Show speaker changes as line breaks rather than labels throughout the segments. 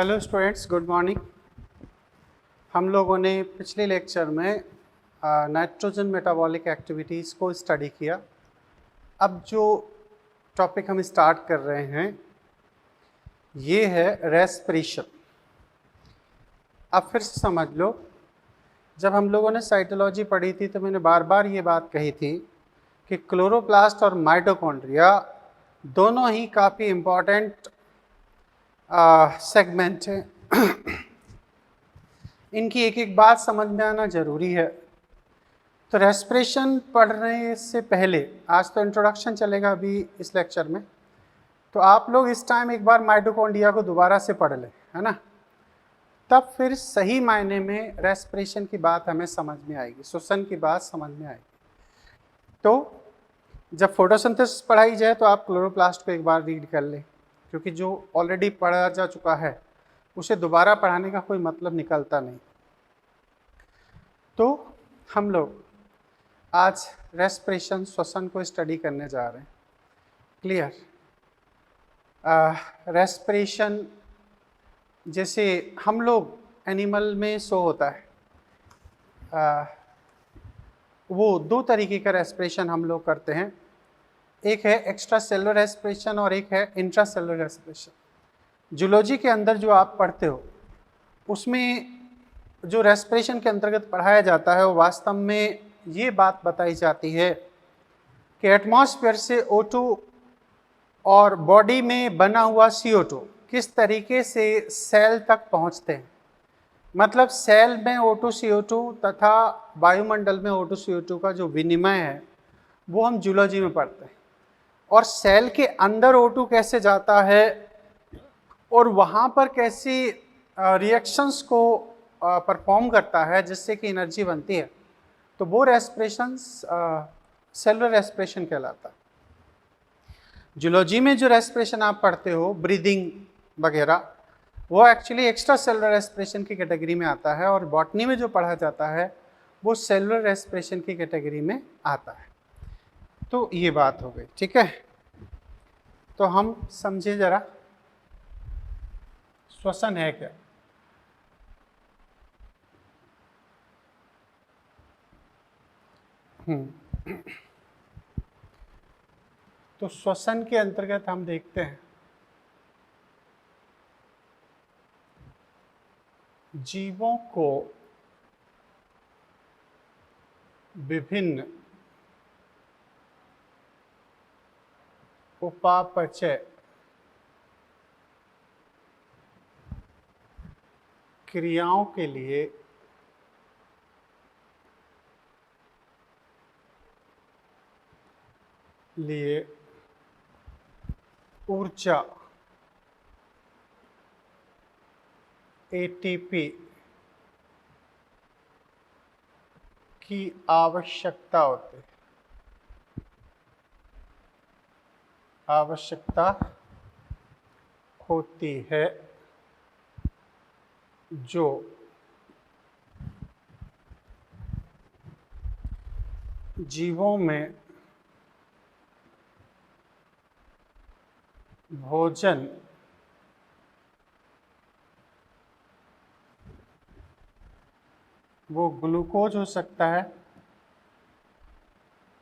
Hello students, good morning. हम लोगों ने पिछले लेक्चर में नाइट्रोजन मेटाबॉलिक एक्टिविटीज़ को स्टडी किया। अब जो टॉपिक हम स्टार्ट कर रहे हैं ये है रेस्पिरेशन। अब फिर से समझ लो, जब हम लोगों ने साइटोलॉजी पढ़ी थी तो मैंने बार बार ये बात कही थी कि क्लोरोप्लास्ट और माइटोकॉन्ड्रिया दोनों ही काफ़ी इम्पॉर्टेंट सेगमेंट हैं। इनकी एक एक बात समझ में आना जरूरी है। तो रेस्पिरेशन पढ़ने से पहले, आज तो इंट्रोडक्शन चलेगा अभी इस लेक्चर में, तो आप लोग इस टाइम एक बार माइटोकॉन्ड्रिया को दोबारा से पढ़ लें, है ना। तब फिर सही मायने में रेस्पिरेशन की बात हमें समझ में आएगी, श्वसन की बात समझ में आएगी। तो जब फोटोसिंथेसिस पढ़ाई जाए तो आप क्लोरोप्लास्ट को एक बार रीड कर लें, क्योंकि जो ऑलरेडी पढ़ा जा चुका है उसे दोबारा पढ़ाने का कोई मतलब निकलता नहीं। तो हम लोग आज रेस्पिरेशन, श्वसन को स्टडी करने जा रहे हैं। क्लियर? रेस्पिरेशन जैसे हम लोग एनिमल में सो होता है, वो दो तरीके का रेस्पिरेशन हम लोग करते हैं। एक है एक्स्ट्रा सेलुलर रेस्पिरेशन और एक है इंट्रा सेलुलर रेस्पिरेशन। जूलॉजी के अंदर जो आप पढ़ते हो उसमें जो रेस्पिरेशन के अंतर्गत पढ़ाया जाता है वो वास्तव में ये बात बताई जाती है कि एटमॉस्फेयर से O2 और बॉडी में बना हुआ CO2 किस तरीके से सेल तक पहुंचते हैं। मतलब सेल में O2 CO2 तथा वायुमंडल में O2 CO2 का जो विनिमय है वो हम जूलॉजी में पढ़ते हैं। और सेल के अंदर O2 कैसे जाता है और वहाँ पर कैसी रिएक्शंस को परफॉर्म करता है जिससे कि एनर्जी बनती है, तो वो रेस्पिरेशन सेलुलर रेस्पिरेशन कहलाता है। जूलॉजी में जो रेस्पिरेशन आप पढ़ते हो, ब्रीदिंग वगैरह, वो एक्चुअली एक्स्ट्रा सेलुलर रेस्पिरेशन की कैटेगरी में आता है, और बॉटनी में जो पढ़ा जाता है वो सेलुलर रेस्पिरेशन की कैटेगरी में आता है। तो ये बात हो गई, ठीक है। तो हम समझे जरा श्वसन है क्या। तो श्वसन के अंतर्गत हम देखते हैं जीवों को विभिन्न उपापचय क्रियाओं के लिए ऊर्जा ATP की आवश्यकता होती है, जो जीवों में भोजन वो ग्लूकोज हो सकता है,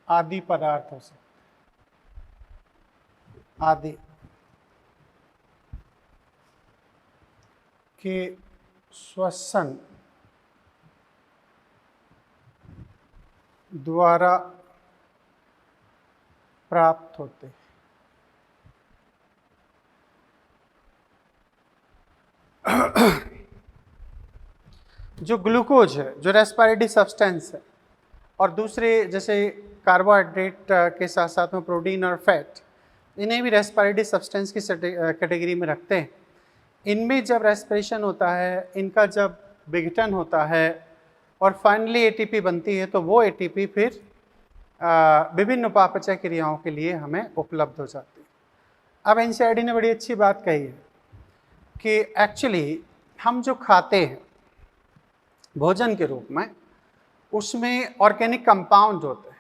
आदि पदार्थ हो सकता है, आदि के श्वसन द्वारा प्राप्त होते हैं। जो ग्लूकोज है, जो रेस्पिरेटरी सब्सटेंस है, और दूसरे जैसे कार्बोहाइड्रेट के साथ साथ में प्रोटीन और फैट, इन्हें भी रेस्पिरेटरी सब्सटेंस की कैटेगरी में रखते हैं। इनमें जब रेस्पिरेशन होता है, इनका जब विघटन होता है और फाइनली ATP बनती है, तो वो ATP फिर विभिन्न उपापचय क्रियाओं के लिए हमें उपलब्ध हो जाती है। अब NCERT ने बड़ी अच्छी बात कही है कि एक्चुअली हम जो खाते हैं भोजन के रूप में, उसमें ऑर्गेनिक कंपाउंड होते हैं,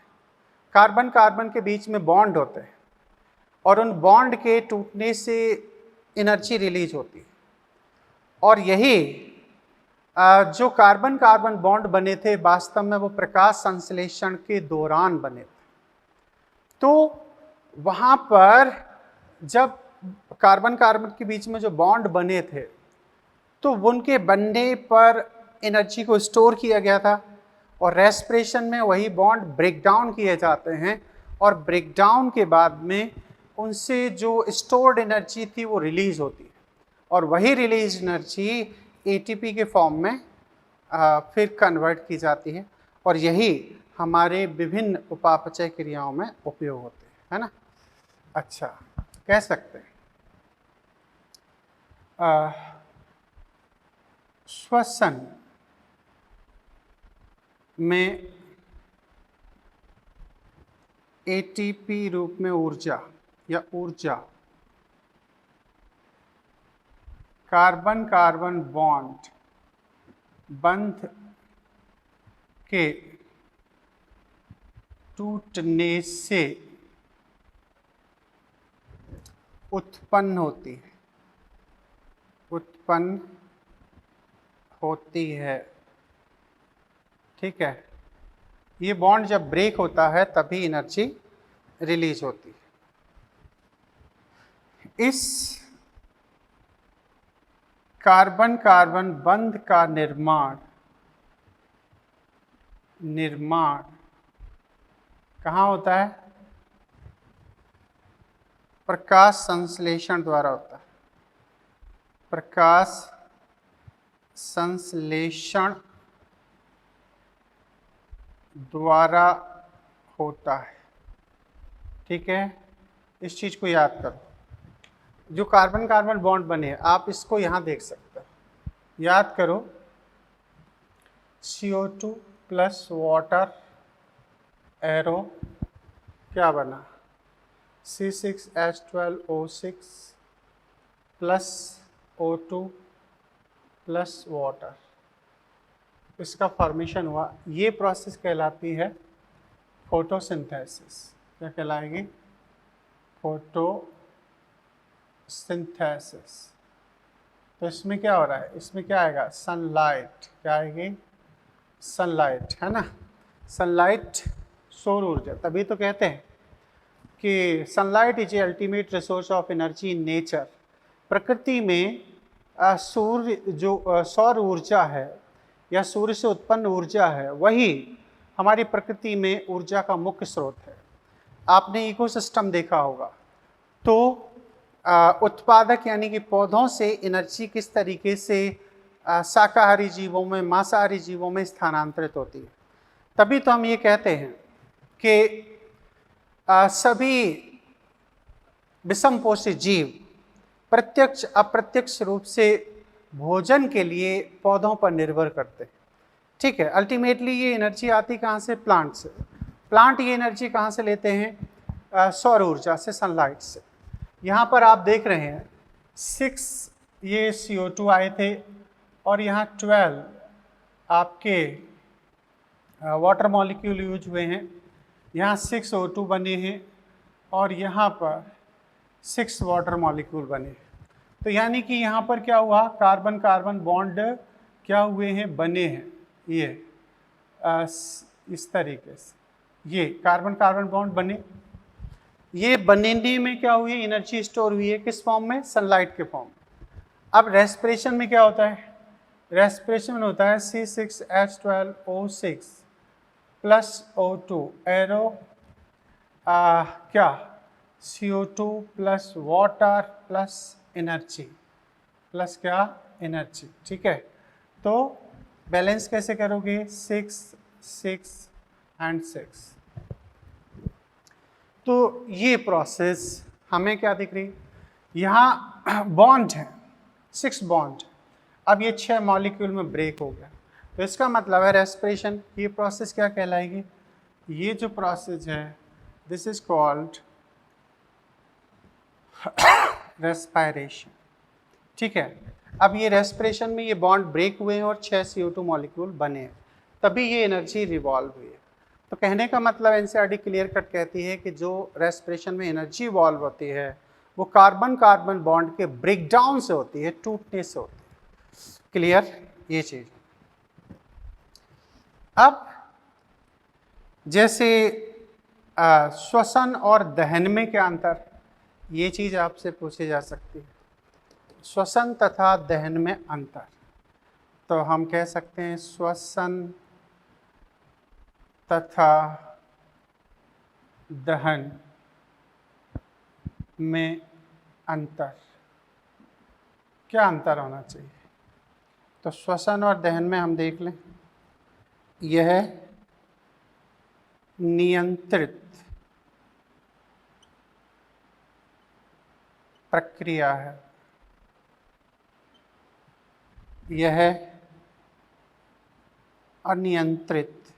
कार्बन कार्बन के बीच में बॉन्ड होते हैं, और उन बॉन्ड के टूटने से एनर्जी रिलीज होती है। और यही जो कार्बन कार्बन बॉन्ड बने थे वास्तव में वो प्रकाश संश्लेषण के दौरान बने थे। तो वहाँ पर जब कार्बन कार्बन के बीच में जो बॉन्ड बने थे तो उनके बनने पर एनर्जी को स्टोर किया गया था, और रेस्पिरेशन में वही बॉन्ड ब्रेक डाउन किए जाते हैं, और ब्रेक डाउन के बाद में उनसे जो स्टोर्ड एनर्जी थी वो रिलीज होती है, और वही रिलीज एनर्जी एटीपी के फॉर्म में फिर कन्वर्ट की जाती है, और यही हमारे विभिन्न उपापचय क्रियाओं में उपयोग होते हैं, है ना। अच्छा, कह सकते हैं श्वसन में एटीपी रूप में ऊर्जा या ऊर्जा कार्बन कार्बन बॉन्ड बंध के टूटने से उत्पन्न होती है। ठीक है, ये बॉन्ड जब ब्रेक होता है तभी एनर्जी रिलीज होती है। इस कार्बन कार्बन बंध का निर्माण कहाँ होता है? प्रकाश संश्लेषण द्वारा होता है। प्रकाश संश्लेषण द्वारा होता है। ठीक है, इस चीज को याद करो। जो कार्बन कार्बन बॉन्ड बने, आप इसको यहां देख सकते हो, याद करो, CO2 प्लस वाटर एरो क्या बना, C6H12O6 plus O2 plus water, इसका फॉर्मेशन हुआ। ये प्रोसेस कहलाती है फोटोसिंथेसिस। क्या कहलाएगी? फोटोसिंथेसिस। तो इसमें क्या हो रहा है? इसमें क्या आएगा? सनलाइट। क्या आएगी? सनलाइट, है ना। सनलाइट सौर ऊर्जा। तभी तो कहते हैं कि sunlight is a ultimate resource of energy in nature. प्रकृति में सूर्य जो सौर ऊर्जा है या सूर्य से उत्पन्न ऊर्जा है, वही हमारी प्रकृति में ऊर्जा का मुख्य स्रोत है। आपने इकोसिस्टम देखा होगा, तो उत्पादक यानी कि पौधों से एनर्जी किस तरीके से शाकाहारी जीवों में, मांसाहारी जीवों में स्थानांतरित होती है। तभी तो हम ये कहते हैं कि सभी विषमपोषी जीव प्रत्यक्ष अप्रत्यक्ष रूप से भोजन के लिए पौधों पर निर्भर करते हैं। ठीक है, अल्टीमेटली ये एनर्जी आती कहाँ से? प्लांट से। प्लांट ये एनर्जी कहाँ से लेते हैं? सौर ऊर्जा से, सनलाइट से। यहाँ पर आप देख रहे हैं 6 ये CO2 आए थे, और यहाँ 12 आपके वाटर मॉलिक्यूल यूज हुए हैं। यहाँ 6 O2 बने हैं, और यहाँ पर 6 वाटर मॉलिक्यूल बने। तो यानी कि यहाँ पर क्या हुआ? कार्बन कार्बन बॉन्ड क्या हुए हैं? बने हैं। ये इस तरीके से ये कार्बन कार्बन बॉन्ड बने। ये बनने में क्या हुई? एनर्जी स्टोर हुई है। किस फॉर्म में? सनलाइट के फॉर्म में। अब रेस्पिरेशन में क्या होता है? रेस्पिरेशन में होता है C6H12O6 प्लस O2 एरो क्या CO2 plus water plus energy, plus क्या? एनर्जी। ठीक है, तो बैलेंस कैसे करोगे? 6 6 एंड 6। तो ये प्रोसेस हमें क्या दिख रही? यहाँ बॉन्ड है, 6 बॉन्ड। अब ये 6 मॉलिक्यूल में ब्रेक हो गया, तो इसका मतलब है रेस्पिरेशन। ये प्रोसेस क्या कहलाएगी? ये जो प्रोसेस है, दिस इज कॉल्ड रेस्पिरेशन। ठीक है, अब ये रेस्पिरेशन में ये बॉन्ड ब्रेक हुए हैं और 6 CO2 मॉलिक्यूल बने हैं, तभी ये एनर्जी रिवॉल्व हुई है। तो कहने का मतलब एनसीईआरटी क्लियर कट कहती है कि जो रेस्पिरेशन में एनर्जी इवॉल्व होती है वो कार्बन कार्बन बॉन्ड के ब्रेकडाउन से होती है, टूटने से होती है। क्लियर ये चीज। अब जैसे श्वसन और दहन में क्या अंतर, ये चीज आपसे पूछी जा सकती है। श्वसन तथा दहन में अंतर, तो हम कह सकते हैं श्वसन तथा दहन में अंतर, क्या अंतर होना चाहिए। तो श्वसन और दहन में हम देख लें, यह नियंत्रित प्रक्रिया है, यह अनियंत्रित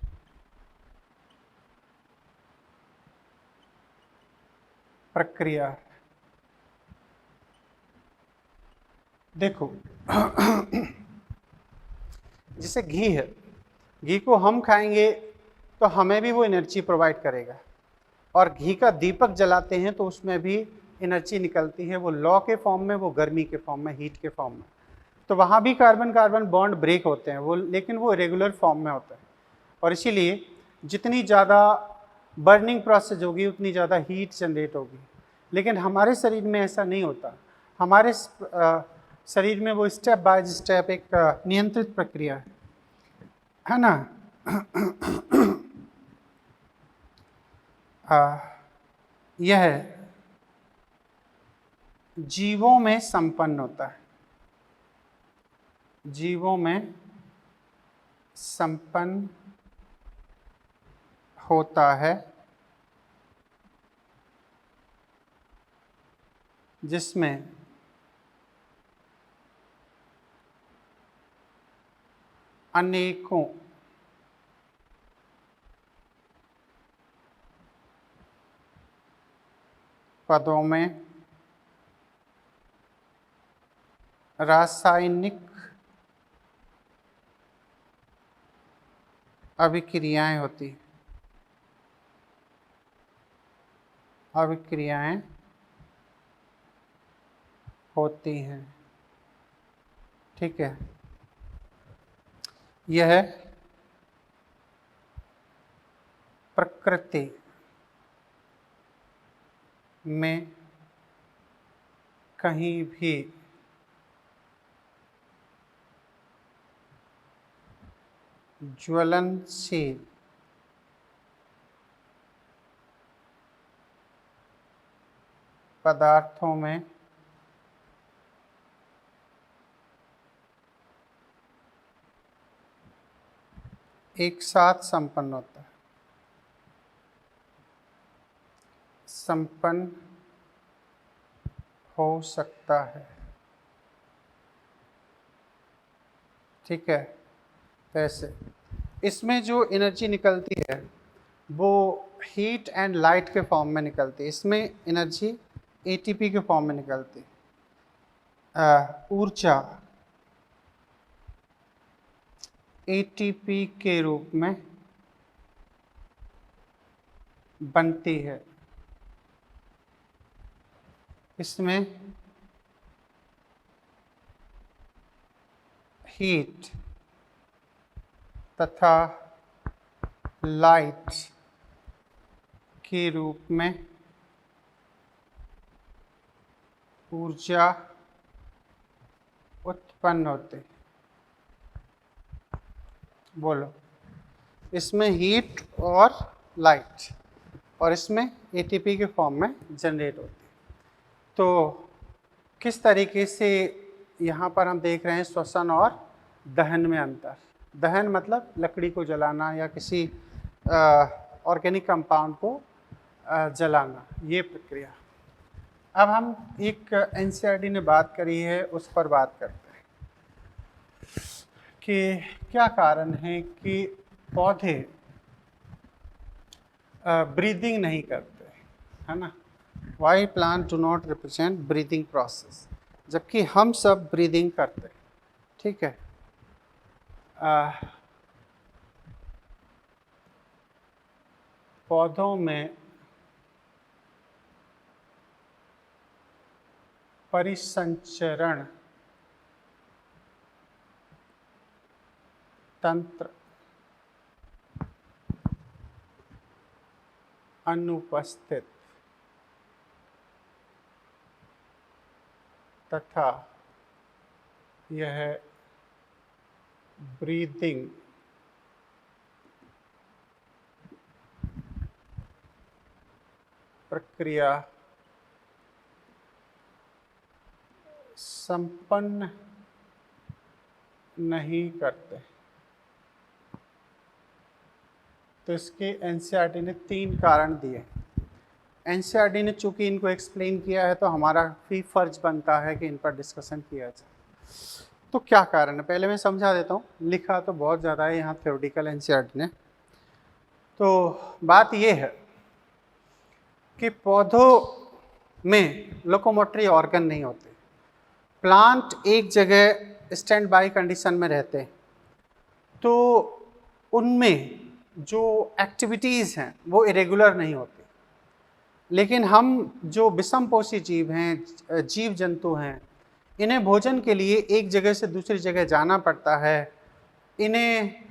प्रक्रिया है। देखो जैसे घी है, घी को हम खाएंगे तो हमें भी वो एनर्जी प्रोवाइड करेगा, और घी का दीपक जलाते हैं तो उसमें भी एनर्जी निकलती है, वो लॉ के फॉर्म में, वो गर्मी के फॉर्म में, हीट के फॉर्म में। तो वहाँ भी कार्बन कार्बन बॉन्ड ब्रेक होते हैं वो, लेकिन वो रेगुलर फॉर्म में होता है, और इसीलिए जितनी ज़्यादा बर्निंग प्रोसेस होगी उतनी ज़्यादा हीट जनरेट होगी। लेकिन हमारे शरीर में ऐसा नहीं होता, हमारे शरीर में वो स्टेप बाय स्टेप एक नियंत्रित प्रक्रिया है ना। यह जीवों में संपन्न होता है, जीवों में संपन्न होता है, जिसमें अनेकों पदों में रासायनिक अभिक्रियाएं होती हैं, अभिक्रियाएं होती हैं, ठीक है। यह प्रकृति में कहीं भी ज्वलनशील पदार्थों में एक साथ संपन्न होता है, संपन्न हो सकता है, ठीक है। ऐसे इसमें जो एनर्जी निकलती है वो हीट एंड लाइट के फॉर्म में निकलती है, इसमें एनर्जी एटीपी के फॉर्म में निकलती है। ऊर्जा एटीपी के रूप में बनती है, इसमें हीट तथा लाइट के रूप में ऊर्जा उत्पन्न होते। बोलो, इसमें हीट और लाइट, और इसमें एटीपी के फॉर्म में जनरेट होती। तो किस तरीके से यहाँ पर हम देख रहे हैं श्वसन और दहन में अंतर। दहन मतलब लकड़ी को जलाना या किसी ऑर्गेनिक कंपाउंड को जलाना, ये प्रक्रिया। अब हम एक एनसीईआरटी ने बात करी है उस पर बात करते हैं कि क्या कारण है कि पौधे ब्रीदिंग नहीं करते, है ना। Why plant do not represent breathing process, जबकि हम सब ब्रीदिंग करते हैं, ठीक है। पौधों में परिसंचरण तंत्र अनुपस्थित तथा यह ब्रीदिंग प्रक्रिया संपन्न नहीं करते। तो इसके एनसीईआरटी ने 3 कारण दिए। एनसीईआरटी ने चूंकि इनको एक्सप्लेन किया है तो हमारा भी फर्ज बनता है कि इन पर डिस्कशन किया जाए। तो क्या कारण है पहले मैं समझा देता हूँ, लिखा तो बहुत ज़्यादा है यहाँ थ्योरेटिकल एनसीईआरटी ने। तो बात ये है कि पौधों में लोकोमोटरी ऑर्गन नहीं होते, प्लांट एक जगह स्टैंड बाई कंडीशन में रहते हैं, तो उनमें जो एक्टिविटीज़ हैं वो इरेगुलर नहीं होती। लेकिन हम जो विषमपोषी जीव हैं, जीव जंतु हैं, इन्हें भोजन के लिए एक जगह से दूसरी जगह जाना पड़ता है, इन्हें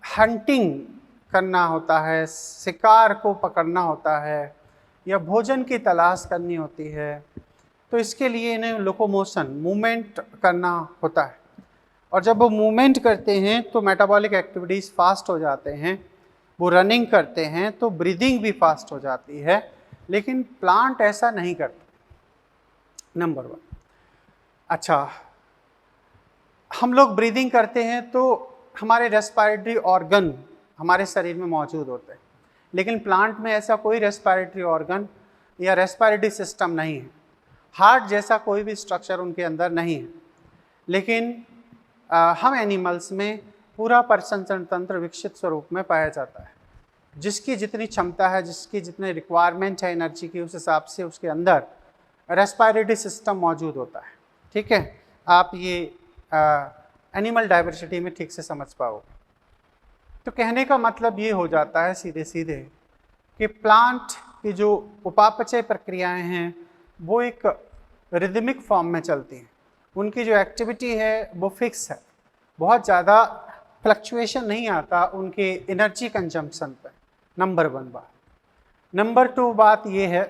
हंटिंग करना होता है, शिकार को पकड़ना होता है या भोजन की तलाश करनी होती है। तो इसके लिए इन्हें लोकोमोशन मूवमेंट करना होता है, और जब वो मूवमेंट करते हैं तो मेटाबॉलिक एक्टिविटीज़ फास्ट हो जाते हैं, वो रनिंग करते हैं तो ब्रीदिंग भी फास्ट हो जाती है। लेकिन प्लांट ऐसा नहीं करते, नंबर 1। अच्छा, हम लोग ब्रीदिंग करते हैं तो हमारे रेस्पिरेटरी ऑर्गन हमारे शरीर में मौजूद होते हैं, लेकिन प्लांट में ऐसा कोई रेस्पिरेटरी ऑर्गन या रेस्पिरेटरी सिस्टम नहीं है। हार्ट जैसा कोई भी स्ट्रक्चर उनके अंदर नहीं है। लेकिन हम एनिमल्स में पूरा प्रसंचरण तंत्र विकसित स्वरूप में पाया जाता है, जिसकी जितनी क्षमता है, जिसकी जितनी रिक्वायरमेंट है एनर्जी की, उस हिसाब से उसके अंदर रेस्पिरेटरी सिस्टम मौजूद होता है। ठीक है, आप ये एनिमल डाइवर्सिटी में ठीक से समझ पाओगे। तो कहने का मतलब ये हो जाता है सीधे सीधे कि प्लांट की जो उपापचय प्रक्रियाएं हैं वो एक रिदमिक फॉर्म में चलती हैं। उनकी जो एक्टिविटी है वो फिक्स है, बहुत ज़्यादा फ्लक्चुएशन नहीं आता उनके एनर्जी कंजम्पशन पर। नंबर 1 बात। नंबर 2 बात ये है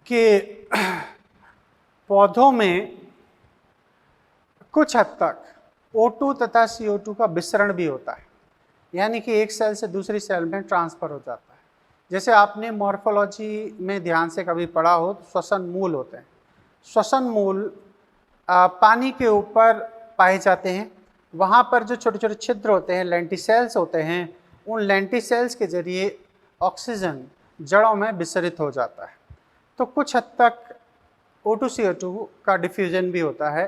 कि पौधों में कुछ हद तक O2 तथा CO2 का विसरण भी होता है, यानी कि एक सेल से दूसरी सेल में ट्रांसफर हो जाता है। जैसे आपने मॉर्फोलॉजी में ध्यान से कभी पढ़ा हो तो श्वसन मूल होते हैं। श्वसन मूल पानी के ऊपर पाए जाते हैं। वहाँ पर जो छोटे छोटे छिद्र होते हैं, लेंटिसेल्स होते हैं, उन लेंटिसेल्स के जरिए ऑक्सीजन जड़ों में विसरित हो जाता है। तो कुछ हद तक O2 CO2 का डिफ्यूजन भी होता है।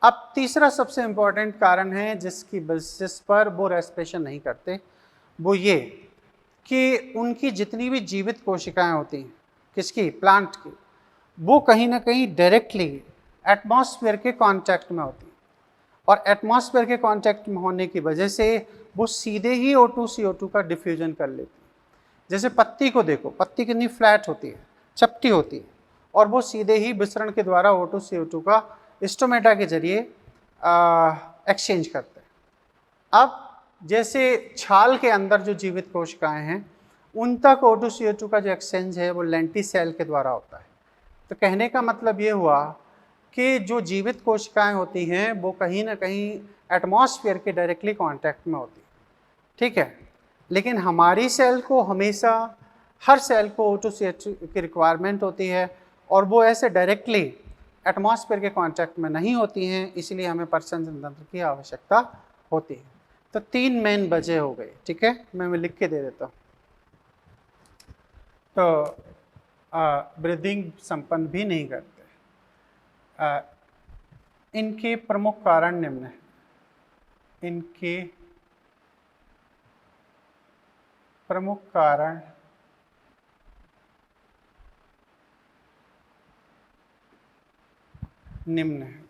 अब तीसरा सबसे इम्पॉर्टेंट कारण है जिस पर वो रेस्पिरेशन नहीं करते, वो ये कि उनकी जितनी भी जीवित कोशिकाएं होती हैं, किसकी, प्लांट की, वो कहीं ना कहीं डायरेक्टली एटमॉस्फेयर के कांटेक्ट में होती हैं। और एटमॉस्फेयर के कांटेक्ट में होने की वजह से वो सीधे ही O2 CO2 का डिफ्यूजन कर लेती है। जैसे पत्ती को देखो, पत्ती कितनी फ्लैट होती है, चपटी होती है, और वो सीधे ही विसरण के द्वारा O2 CO2 का स्टोमेटा के जरिए एक्सचेंज करते हैं। अब जैसे छाल के अंदर जो जीवित कोशिकाएं हैं, उन तक O2 CO2 का जो एक्सचेंज है वो लेंटिसेल के द्वारा होता है। तो कहने का मतलब ये हुआ कि जो जीवित कोशिकाएं होती हैं वो कहीं ना कहीं एटमॉस्फेयर के डायरेक्टली कांटेक्ट में होती है। ठीक है, लेकिन हमारी सेल को हमेशा, हर सेल को O2 CO2 की रिक्वायरमेंट होती है, और वो ऐसे डायरेक्टली एटमॉस्फेयर के कांटेक्ट में नहीं होती हैं, इसलिए हमें प्रसंचरण तंत्र की आवश्यकता होती है। तो 3 मेन वजह हो गई। ठीक है, मैं लिख के दे देता हूँ। तो ब्रीदिंग संपन्न भी नहीं करते। इनके प्रमुख कारण निम्न हैं। इनके प्रमुख कारण निम्न है।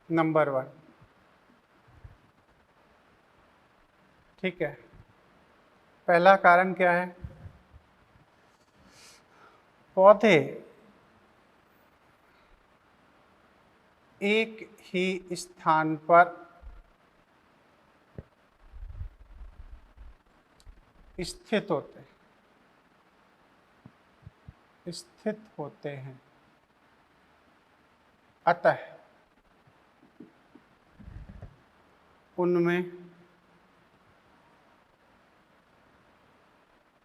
नंबर 1, ठीक है, पहला कारण क्या है? पौधे एक ही स्थान पर स्थित होते हैं। अतः उनमें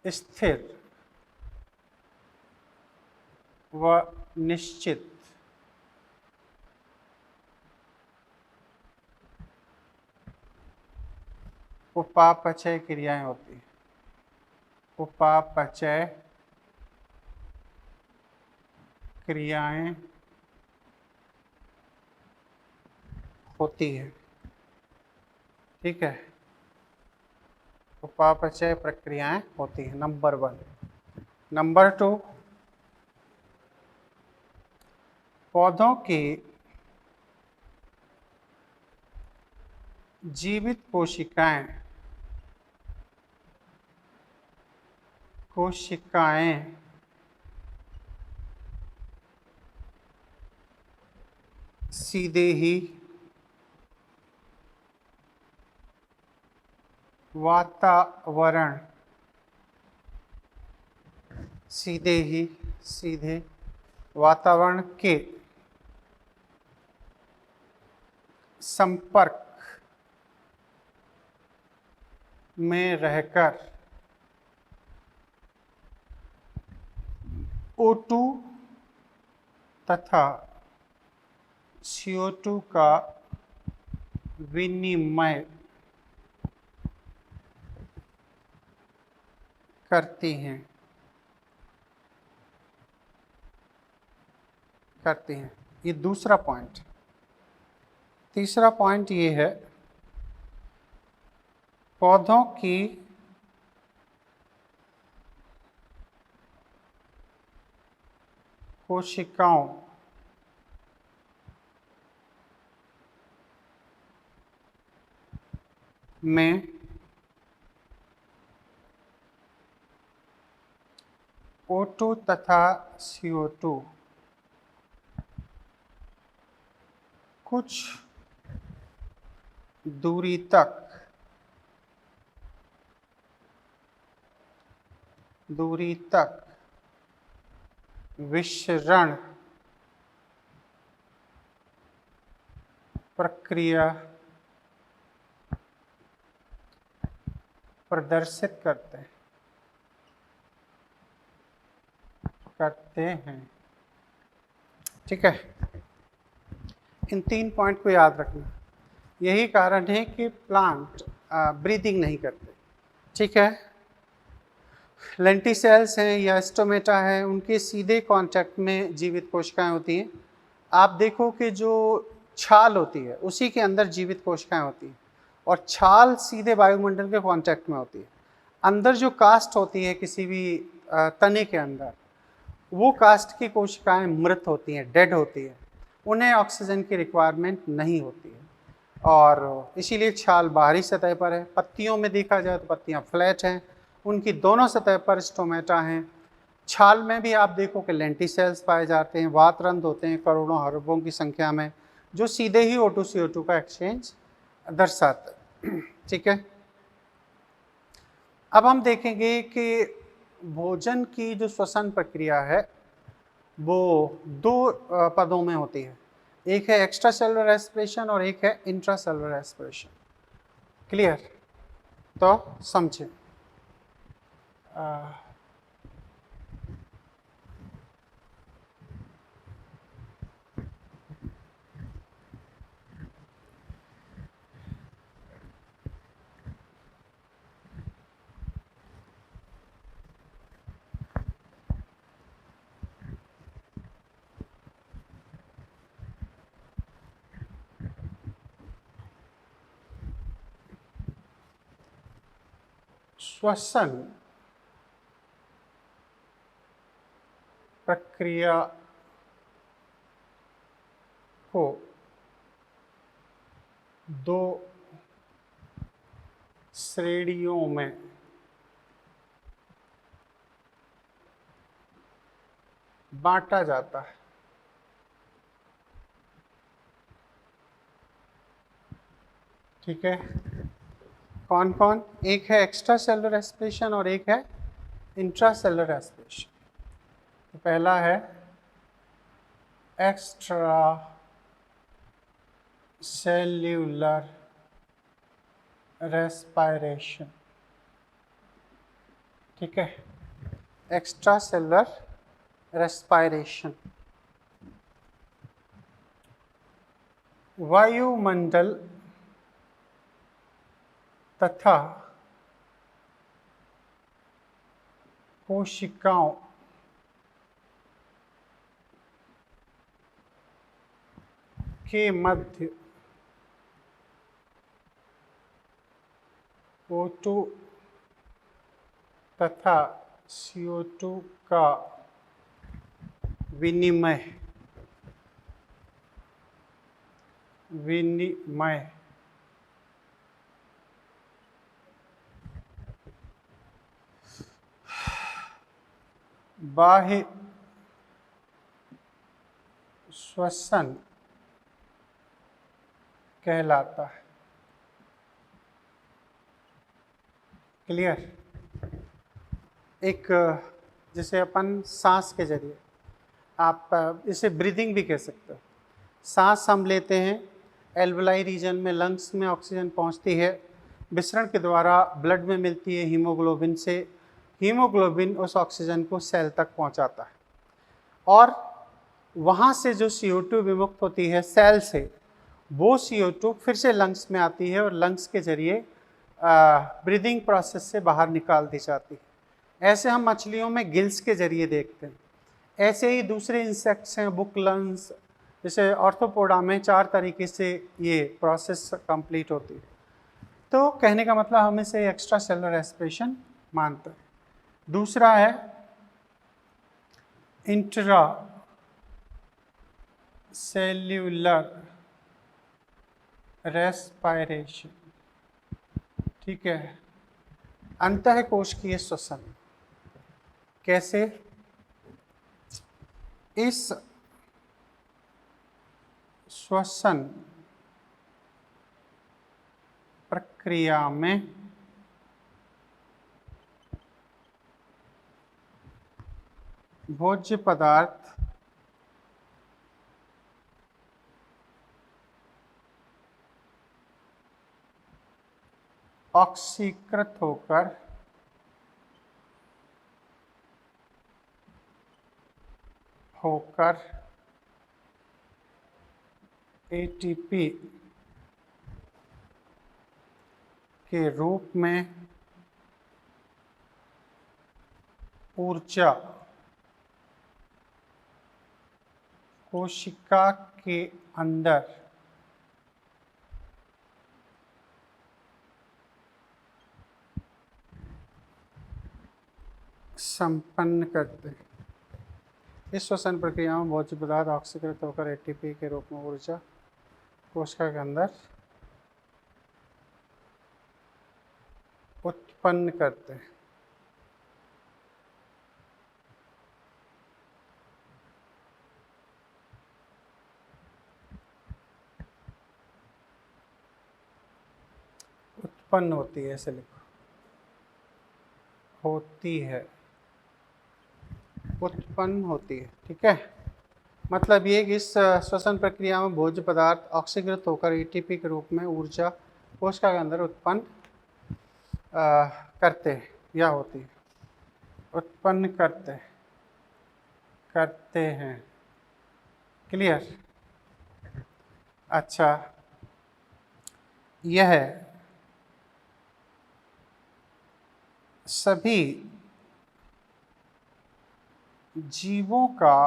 स्थिर व निश्चित उपापचय क्रियाएं होती हैं। उपापचय क्रियाएं होती है। ठीक है, उपापचय प्रक्रियाएं होती है, नंबर 1। नंबर 2, पौधों की जीवित कोशिकाएं सीधे ही सीधे वातावरण के संपर्क में रहकर O2 तथा CO2 का विनिमय करती हैं। ये दूसरा पॉइंट। तीसरा पॉइंट ये है, पौधों की कोशिकाओं में O2 तथा CO2 कुछ दूरी तक विसरण प्रक्रिया प्रदर्शित करते हैं। ठीक है, इन 3 पॉइंट को याद रखना। यही कारण है कि प्लांट ब्रीदिंग नहीं करते। ठीक है, लेंटिसेल्स हैं या स्टोमेटा है, उनके सीधे कांटेक्ट में जीवित कोशिकाएं होती हैं। आप देखो कि जो छाल होती है उसी के अंदर जीवित कोशिकाएं होती हैं, और छाल सीधे वायुमंडल के कांटेक्ट में होती है। अंदर जो कास्ट होती है किसी भी तने के अंदर, वो कास्ट की कोशिकाएं मृत होती हैं, डेड होती है, उन्हें ऑक्सीजन की रिक्वायरमेंट नहीं होती है, और इसीलिए छाल बाहरी सतह पर है। पत्तियों में देखा जाए तो पत्तियां फ्लैट हैं, उनकी दोनों सतह पर स्टोमेटा हैं। छाल में भी आप देखो कि लेंटिसेल्स पाए जाते हैं, वातरंध्र होते हैं करोड़ों अरबों की संख्या में, जो सीधे ही O2 CO2 का एक्सचेंज दर्शाते हैं। ठीक है, अब हम देखेंगे कि भोजन की जो श्वसन प्रक्रिया है वो 2 पदों में होती है। एक है एक्स्ट्रा सेलुलर रेस्पिरेशन और एक है इंट्रा सेलुलर रेस्पिरेशन। क्लियर? तो समझें। श्वसन प्रक्रिया को 2 श्रेणियों में बांटा जाता है। ठीक है, कौन कौन? एक है एक्स्ट्रा सेलुलर रेस्पिरेशन और एक है इंट्रा सेलुलर रेस्पिरेशन। तो पहला है एक्स्ट्रा सेल्यूलर रेस्पिरेशन। ठीक है, एक्स्ट्रा सेलुलर रेस्पिरेशन। वायुमंडल तथा कोशिकाओं के मध्य O2 तथा CO2 का विनिमय बाह्य श्वसन कहलाता है। क्लियर? एक जैसे अपन सांस के जरिए, आप इसे ब्रीदिंग भी कह सकते हो। सांस हम लेते हैं, एल्वोलाई रीजन में लंग्स में ऑक्सीजन पहुंचती है, विसरण के द्वारा ब्लड में मिलती है हीमोग्लोबिन से, हीमोग्लोबिन उस ऑक्सीजन को सेल तक पहुंचाता है और वहाँ से जो CO2 विमुक्त होती है सेल से, वो CO2 फिर से लंग्स में आती है और लंग्स के जरिए ब्रीदिंग प्रोसेस से बाहर निकाल दी जाती है। ऐसे हम मछलियों में गिल्स के जरिए देखते हैं। ऐसे ही दूसरे इंसेक्ट्स हैं, बुकलंस, जैसे ऑर्थोपोडा में 4 तरीके से ये प्रोसेस कंप्लीट होती है। तो कहने का मतलब हम इसे एक्स्ट्रा सेलुलर रेस्पिरेशन मानते हैं। दूसरा है इंट्रा सेल्यूलर रेस्पिरेशन। ठीक है, अंतःकोशिकीय श्वसन। कैसे? इस श्वसन प्रक्रिया में भोज्य पदार्थ ऑक्सीकृत होकर ATP के रूप में ऊर्जा कोशिका के अंदर संपन्न करते हैं। इस श्वसन प्रक्रिया में भोज्य पदार्थ ऑक्सीकृत होकर ATP के रूप में ऊर्जा कोशिका के अंदर उत्पन्न करते हैं। उत्पन्न होती है, ऐसे लिखो, होती है, उत्पन्न होती है। ठीक है, मतलब ये कि इस श्वसन प्रक्रिया में भोज्य पदार्थ ऑक्सीकृत होकर ATP के रूप में ऊर्जा कोशिका के अंदर उत्पन्न करते हैं या होती है, उत्पन्न करते हैं। क्लियर? अच्छा, यह सभी जीवों का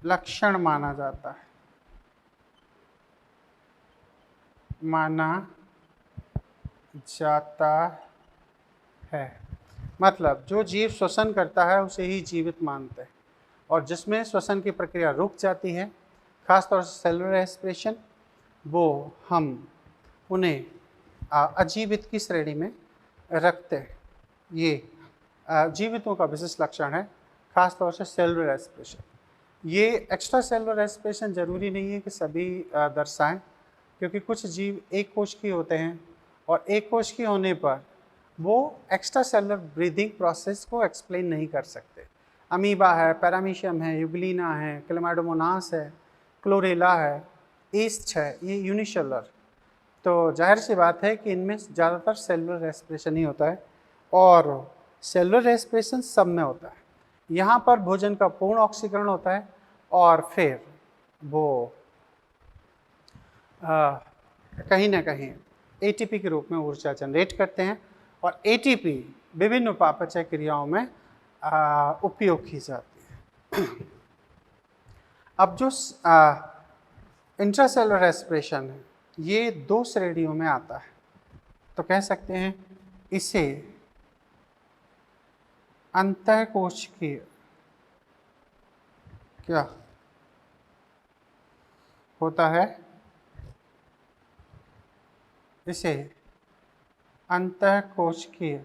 लक्षण माना जाता है। मतलब जो जीव श्वसन करता है उसे ही जीवित मानते हैं, और जिसमें श्वसन की प्रक्रिया रुक जाती है, खासतौर से सेलुलर रेस्पिरेशन, वो हम उन्हें अजीवित की श्रेणी में रखते हैं। ये जीवितों का विशिष्ट लक्षण है, खासतौर से सेलुलर रेस्पिरेशन। ये एक्स्ट्रा सेलुलर रेस्पिरेशन ज़रूरी नहीं है कि सभी दर्शाएं, क्योंकि कुछ जीव एक कोश की होते हैं और एक कोश की होने पर वो एक्स्ट्रा सेलुलर ब्रीदिंग प्रोसेस को एक्सप्लेन नहीं कर सकते। अमीबा है, पैरामीशियम है, यूग्लिना है, क्लेमाइडोमोनास है, क्लोरेला है, ईस्ट है, ये यूनिसेलुलर। तो जाहिर सी बात है कि इनमें ज़्यादातर सेलुलर रेस्पिरेशन ही होता है और सेलुलर रेस्पिरेशन सब में होता है। यहाँ पर भोजन का पूर्ण ऑक्सीकरण होता है और फिर वो कहीं ना कहीं एटीपी के रूप में ऊर्जा जनरेट करते हैं और एटीपी विभिन्न उपापचय क्रियाओं में उपयोग की जाती है। अब जो इंट्रासेलुलर रेस्पिरेशन है ये 2 श्रेणियों में आता है। तो कह सकते हैं इसे अंतःकोशिकीय क्या होता है, इसे अंतःकोशिकीय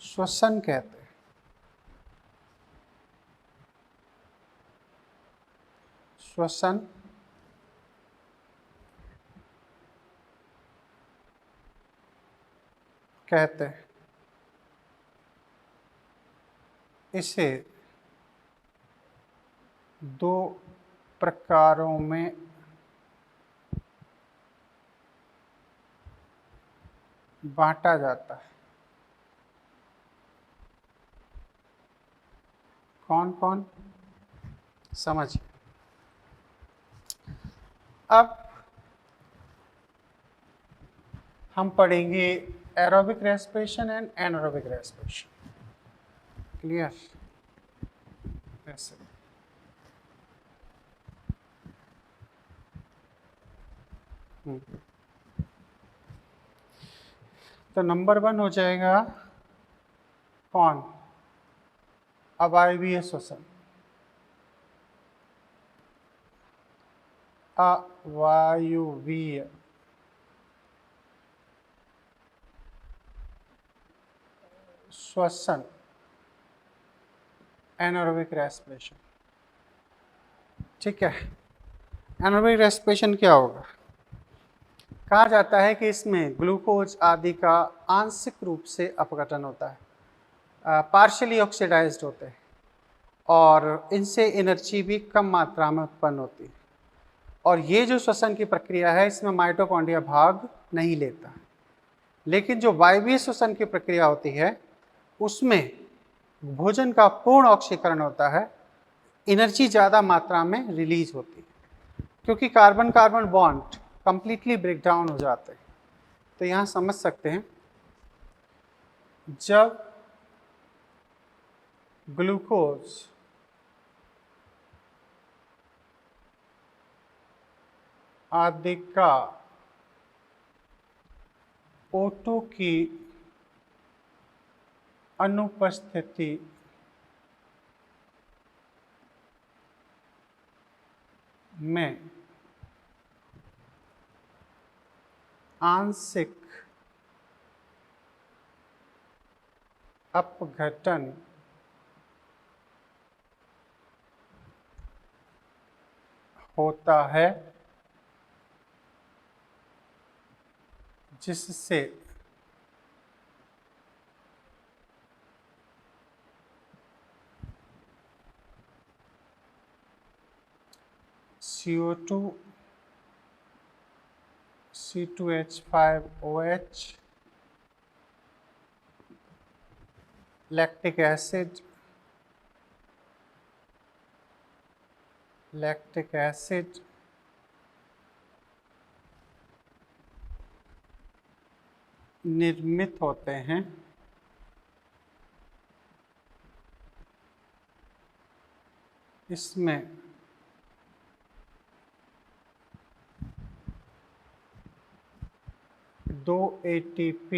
श्वसन कहते हैं। श्वसन कहते हैं। इसे 2 प्रकारों में बांटा जाता है। कौन कौन समझिए। अब हम पढ़ेंगे aerobic respiration and anaerobic respiration. Clear? ऐसे तो नंबर 1 हो जाएगा कौन? अवायवीय श्वसन। अवायवीय श्वसन, एनारोबिक रेस्पिरेशन। ठीक है, एनारोबिक रेस्पिरेशन क्या होगा? कहा जाता है कि इसमें ग्लूकोज आदि का आंशिक रूप से अपघटन होता है, पार्शियली ऑक्सीडाइज्ड होते हैं और इनसे एनर्जी भी कम मात्रा में उत्पन्न होती है। और ये जो श्वसन की प्रक्रिया है इसमें माइटोकॉन्ड्रिया भाग नहीं लेता। लेकिन जो वायवीय श्वसन की प्रक्रिया होती है उसमें भोजन का पूर्ण ऑक्सीकरण होता है, एनर्जी ज़्यादा मात्रा में रिलीज होती है क्योंकि carbon carbon bond completely break down हो जाते हैं। तो यहाँ समझ सकते हैं जब ग्लूकोज आदि का O2 की अनुपस्थिति में आंशिक अपघटन होता है जिससे CO2 C2H5OH लैक्टिक एसिड निर्मित होते हैं। इसमें दो ATP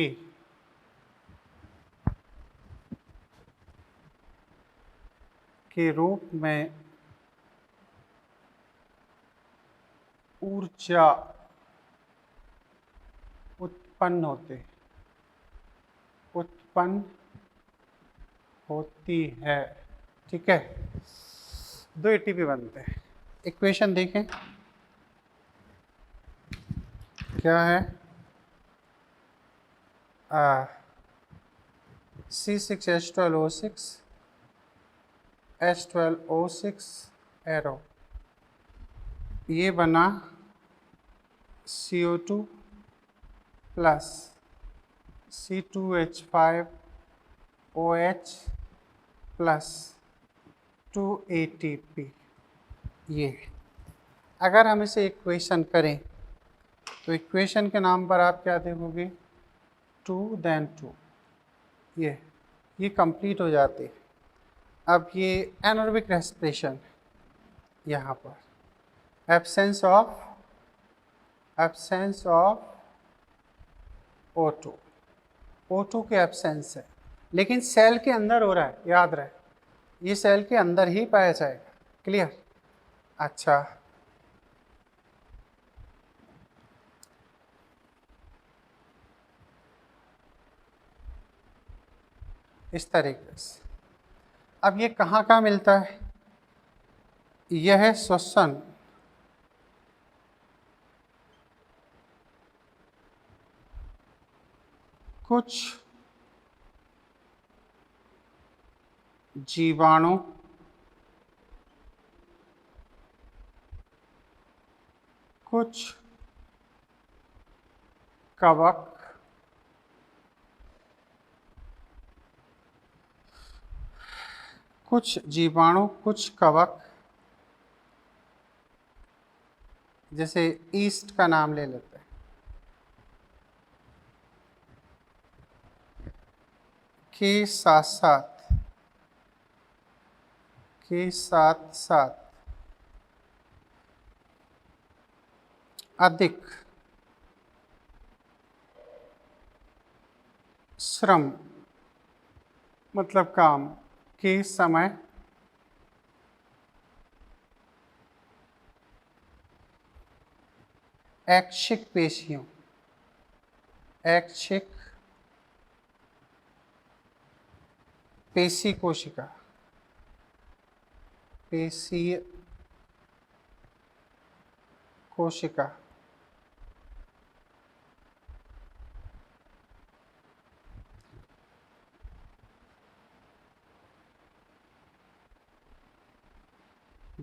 के रूप में ऊर्जा उत्पन्न होती है। ठीक है, 2 एटीपी बनते हैं। इक्वेशन देखें क्या है, C6H12O6 H12O6 एरो, ये बना CO2 plus C2H5OH plus 2 ATP। ये अगर हम इसे इक्वेशन करें तो इक्वेशन के नाम पर आप क्या देखोगे, 2 then 2, ये कंप्लीट हो जाती है। अब ये एनारोबिक रेस्पिरेशन, यहाँ पर एब्सेंस ऑफ O2, O2 के एब्सेंस है, लेकिन सेल के अंदर हो रहा है, याद रहे ये सेल के अंदर ही पाया जाएगा। क्लियर? अच्छा, इस तरीके से। अब ये कहाँ कहाँ मिलता है, यह है श्वसन, कुछ जीवाणु कुछ कवक कुछ कवक, जैसे ईस्ट का नाम ले लेते हैं, के साथ साथ अधिक श्रम मतलब काम के समय ऐच्छिक पेशी कोशिका, पेशीय कोशिका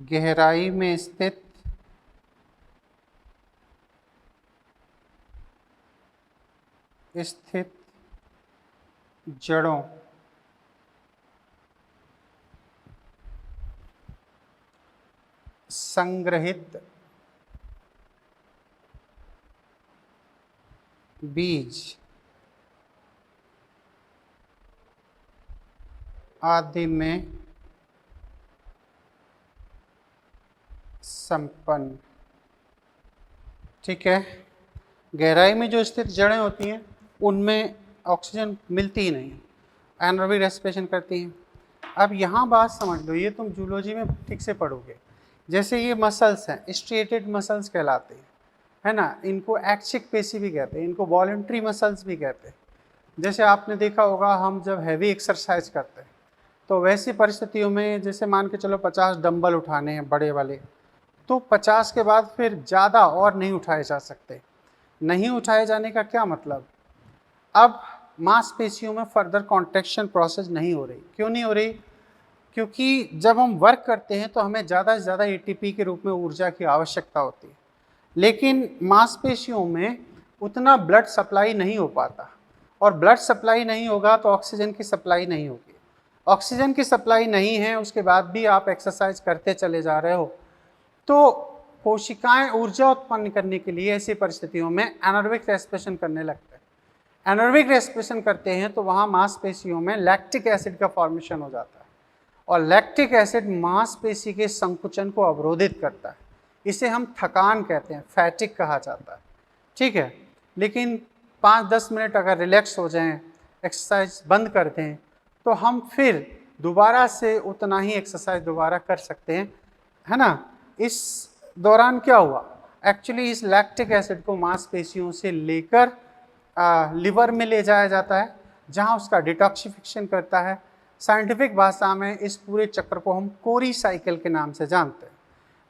गहराई में स्थित जड़ों संग्रहित बीज आदि में संपन्न। ठीक है, गहराई में जो स्थित जड़ें होती हैं उनमें ऑक्सीजन मिलती ही नहीं, एनारोबिक रेस्पिरेशन करती हैं। अब यहाँ बात समझ लो, ये तुम जूलॉजी में ठीक से पढ़ोगे। जैसे ये मसल्स हैं, स्ट्रेटेड मसल्स कहलाते हैं, है ना, इनको ऐच्छिक पेशी भी कहते हैं, इनको वॉलंटरी मसल्स भी कहते हैं। जैसे आपने देखा होगा, हम जब हैवी एक्सरसाइज करते हैं तो वैसी परिस्थितियों में, जैसे मान के चलो 50 डंबल उठाने हैं बड़े वाले, तो 50 के बाद फिर ज़्यादा और नहीं उठाए जा सकते। नहीं उठाए जाने का क्या मतलब, अब मांसपेशियों में फर्दर कॉन्ट्रैक्शन प्रोसेस नहीं हो रही। क्यों नहीं हो रही? क्योंकि जब हम वर्क करते हैं तो हमें ज़्यादा से ज़्यादा एटीपी के रूप में ऊर्जा की आवश्यकता होती है, लेकिन मांसपेशियों में उतना ब्लड सप्लाई नहीं हो पाता, और ब्लड सप्लाई नहीं होगा तो ऑक्सीजन की सप्लाई नहीं होगी। ऑक्सीजन की सप्लाई नहीं है, उसके बाद भी आप एक्सरसाइज करते चले जा रहे हो, तो कोशिकाएं ऊर्जा उत्पन्न करने के लिए ऐसी परिस्थितियों में एनारोबिक रेस्पिरेशन करने लगते हैं। एनारोबिक रेस्पिरेशन करते हैं तो वहाँ मांसपेशियों में लैक्टिक एसिड का फॉर्मेशन हो जाता है, और लैक्टिक एसिड मांसपेशी के संकुचन को अवरोधित करता है। इसे हम थकान कहते हैं, फैटिक कहा जाता है। ठीक है, लेकिन 5-10 मिनट अगर रिलैक्स हो जाएं, एक्सरसाइज बंद कर दें, तो हम फिर दोबारा से उतना ही एक्सरसाइज दोबारा कर सकते हैं, है ना। इस दौरान क्या हुआ, एक्चुअली इस लैक्टिक एसिड को मांसपेशियों से लेकर लिवर में ले जाया जाता है, जहां उसका डिटॉक्सिफिकेशन करता है, साइंटिफिक भाषा में इस पूरे चक्र को हम कोरी साइकिल के नाम से जानते हैं।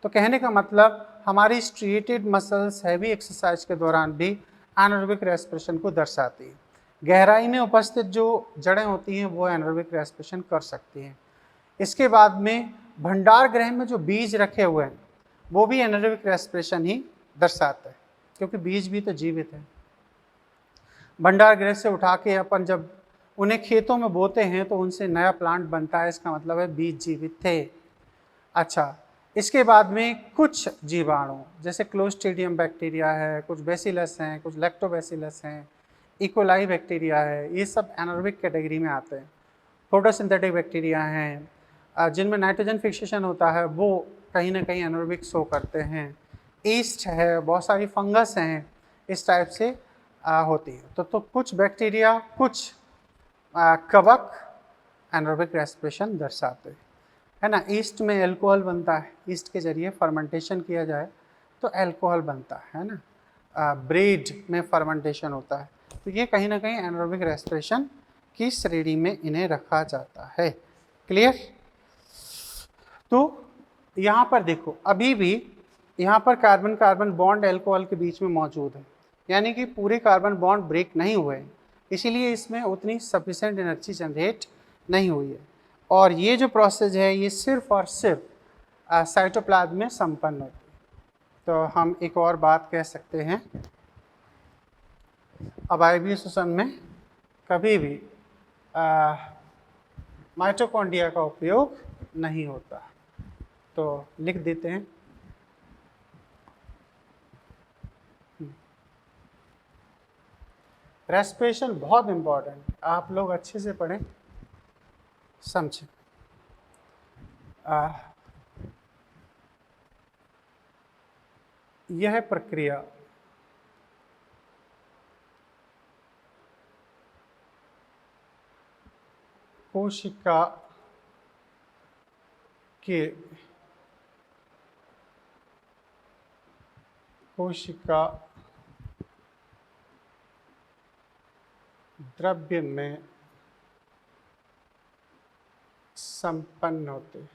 तो कहने का मतलब हमारी स्ट्रिएटेड मसल्स हैवी एक्सरसाइज के दौरान भी एनारोबिक रेस्पिरेशन को दर्शाती है। गहराई में उपस्थित जो जड़ें होती हैं वो एनारोबिक रेस्पिरेशन कर सकती हैं। इसके बाद में भंडार गृह में जो बीज रखे हुए हैं वो भी एनारोबिक रेस्पिरेशन ही दर्शाता है, क्योंकि बीज भी तो जीवित है। भंडार गृह से उठा के अपन जब उन्हें खेतों में बोते हैं तो उनसे नया प्लांट बनता है, इसका मतलब है बीज जीवित थे। अच्छा, इसके बाद में कुछ जीवाणु जैसे क्लोस्ट्रीडियम बैक्टीरिया है, कुछ बेसिलस हैं, कुछ लैक्टोबैसिलस हैं, इकोलाई बैक्टीरिया है, ये सब एनारोबिक कैटेगरी में आते हैं। फोटोसिंथेटिक बैक्टीरिया हैं जिनमें नाइट्रोजन फिक्सेशन होता है, वो कहीं ना कहीं एनारोबिक शो करते हैं। ईस्ट है, बहुत सारी फंगस हैं, इस टाइप से होती है। तो कुछ बैक्टीरिया, कुछ कवक एनारोबिक रेस्पिरेशन दर्शाते हैं, है ना। ईस्ट में एल्कोहल बनता है, ईस्ट के जरिए फर्मेंटेशन किया जाए तो एल्कोहल बनता है ना। ब्रेड में फर्मेंटेशन होता है, तो ये कहीं ना कहीं एनारोबिक रेस्पिरेशन की श्रेणी में इन्हें रखा जाता है। क्लियर? तो यहाँ पर देखो, अभी भी यहाँ पर कार्बन कार्बन बॉन्ड एल्कोहल के बीच में मौजूद है, यानी कि पूरे कार्बन बॉन्ड ब्रेक नहीं हुए, इसीलिए इसमें उतनी सफिशिएंट एनर्जी जनरेट नहीं हुई है। और ये जो प्रोसेस है ये सिर्फ और सिर्फ साइटोप्लाज्म में संपन्न होती है। तो हम एक और बात कह सकते हैं, अवायवीय श्वसन में कभी भी माइटोकॉन्ड्रिया का उपयोग नहीं होता। तो लिख देते हैं, रेस्पिरेशन बहुत इंपॉर्टेंट, आप लोग अच्छे से पढ़ें, समझें। यह प्रक्रिया कोशिका द्रव्य में संपन्न होते हैं।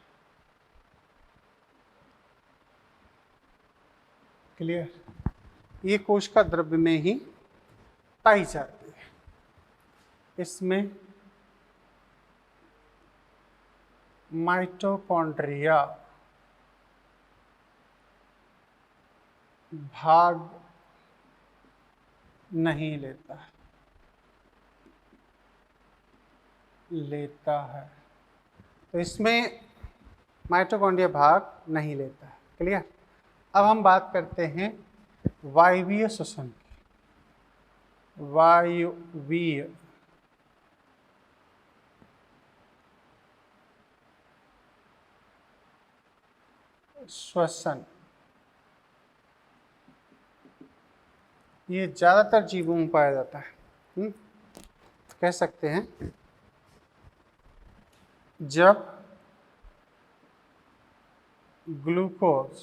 क्लियर? ये कोशिका द्रव्य में ही पाई जाती है। इसमें माइटोकॉन्ड्रिया भाग नहीं लेता है, तो इसमें माइटोकॉन्ड्रिया भाग नहीं लेता है। क्लियर? अब हम बात करते हैं वायवीय श्वसन की। वायवीय श्वसन, ये ज़्यादातर जीवों में पाया जाता है। कह सकते हैं जब ग्लूकोज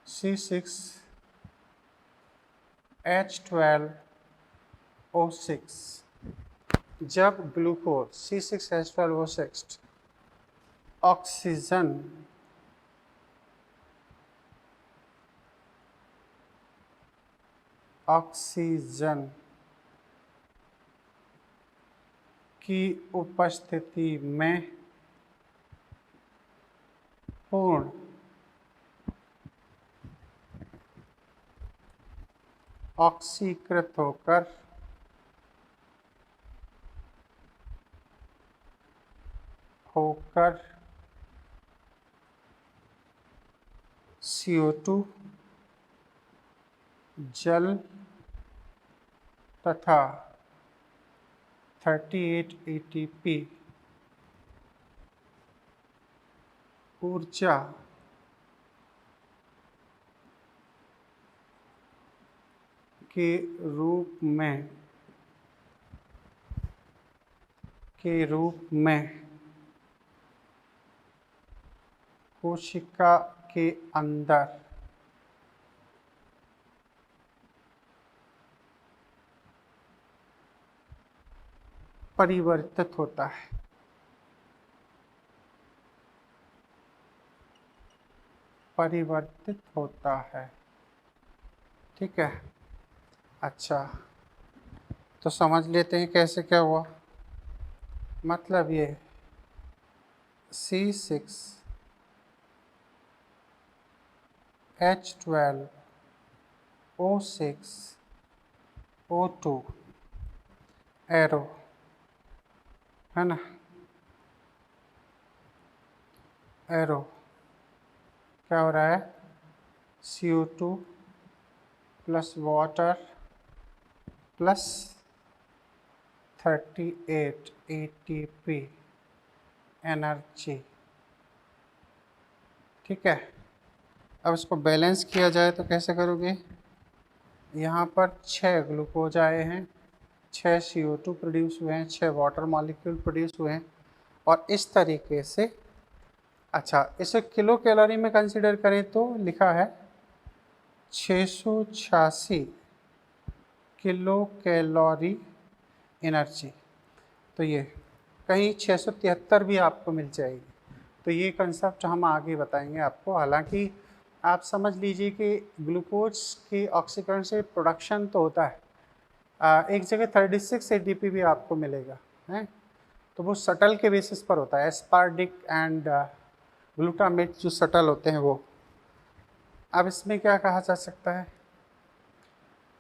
C6H12O6, जब ग्लूकोज C6H12O6 ऑक्सीजन की उपस्थिति में पूर्ण ऑक्सीकृत होकर CO2 जल तथा 38 ATP ऊर्जा के रूप में कोशिका के अंदर परिवर्तित होता है। परिवर्तित होता है, ठीक है। अच्छा, तो समझ लेते हैं कैसे क्या हुआ। मतलब ये C6H12O6O2 एरो, है ना, एरो क्या हो रहा है, CO2 plus water plus 38 ATP energy, ठीक है। अब इसको बैलेंस किया जाए तो कैसे करोगे, यहाँ पर 6 ग्लूकोज आए हैं, 6 CO2 प्रोड्यूस हुए हैं, 6 वाटर मॉलिक्यूल प्रोड्यूस हुए हैं, और इस तरीके से। अच्छा, इसे किलो कैलोरी में कंसीडर करें तो लिखा है 686 किलो कैलोरी एनर्जी। तो ये कहीं 673 भी आपको मिल जाएगी। तो ये कंसेप्ट हम आगे बताएंगे आपको। हालांकि आप समझ लीजिए कि ग्लूकोज की ऑक्सीकरण से प्रोडक्शन तो होता है, एक जगह 36 ADP भी आपको मिलेगा, है, तो वो सटल के बेसिस पर होता है। एस्पार्टिक एंड ग्लूटामेट जो सटल होते हैं वो। अब इसमें क्या कहा जा सकता है,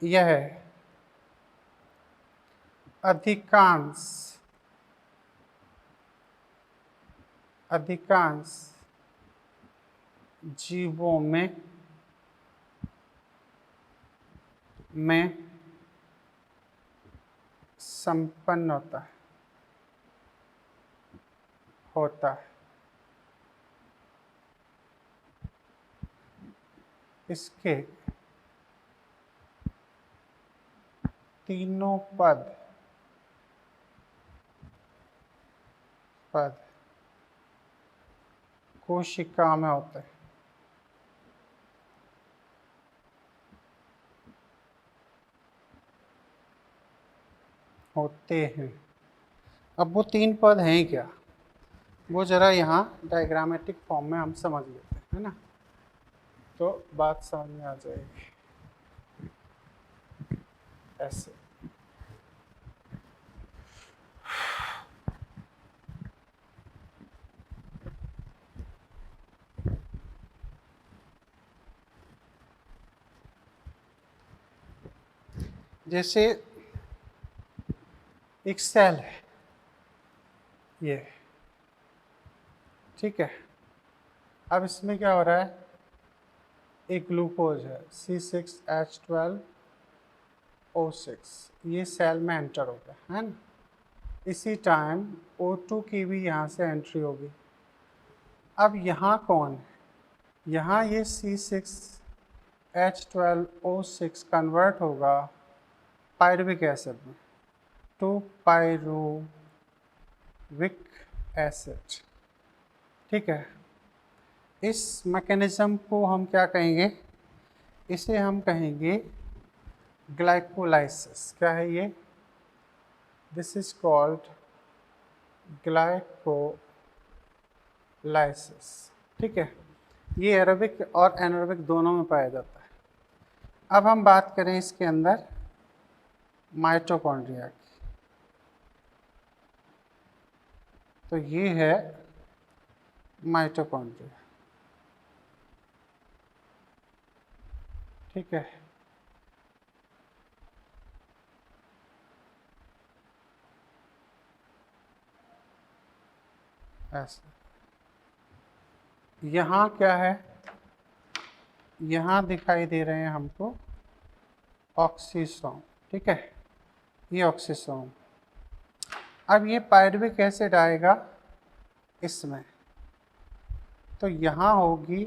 यह है अधिकांश जीवों में संपन्न होता है। इसके तीनों पद कोशिका में होते हैं। अब वो 3 पद हैं क्या, वो जरा यहाँ डायग्रामेटिक फॉर्म में हम समझ लेते हैं, है ना, तो बात समझ में आ जाएगी। ऐसे जैसे एक सेल है ये, ठीक है। अब इसमें क्या हो रहा है, एक ग्लूकोज है C6H12O6, ये सेल में एंटर हो गया, है ना। इसी टाइम O2 की भी यहाँ से एंट्री होगी। अब यहाँ कौन है, यहाँ ये C6H12O6 कन्वर्ट होगा पायरुविक एसिड में, टू पायरुविक एसिड, ठीक है। इस मैकेनिज्म को हम क्या कहेंगे, इसे हम कहेंगे ग्लाइकोलाइसिस। क्या है ये, दिस इज कॉल्ड ग्लाइकोलाइसिस, ठीक है। ये एरोबिक और एनारोबिक दोनों में पाया जाता है। अब हम बात करें इसके अंदर माइटोकॉन्ड्रिया की, तो ये है माइटोकॉन्ड्रिया, ठीक है। ऐसे यहाँ क्या है, यहाँ दिखाई दे रहे हैं हमको ऑक्सीसोम, ठीक है, ये ऑक्सीसोम। अब ये पायरुविक एसिड आएगा इसमें, तो यहाँ होगी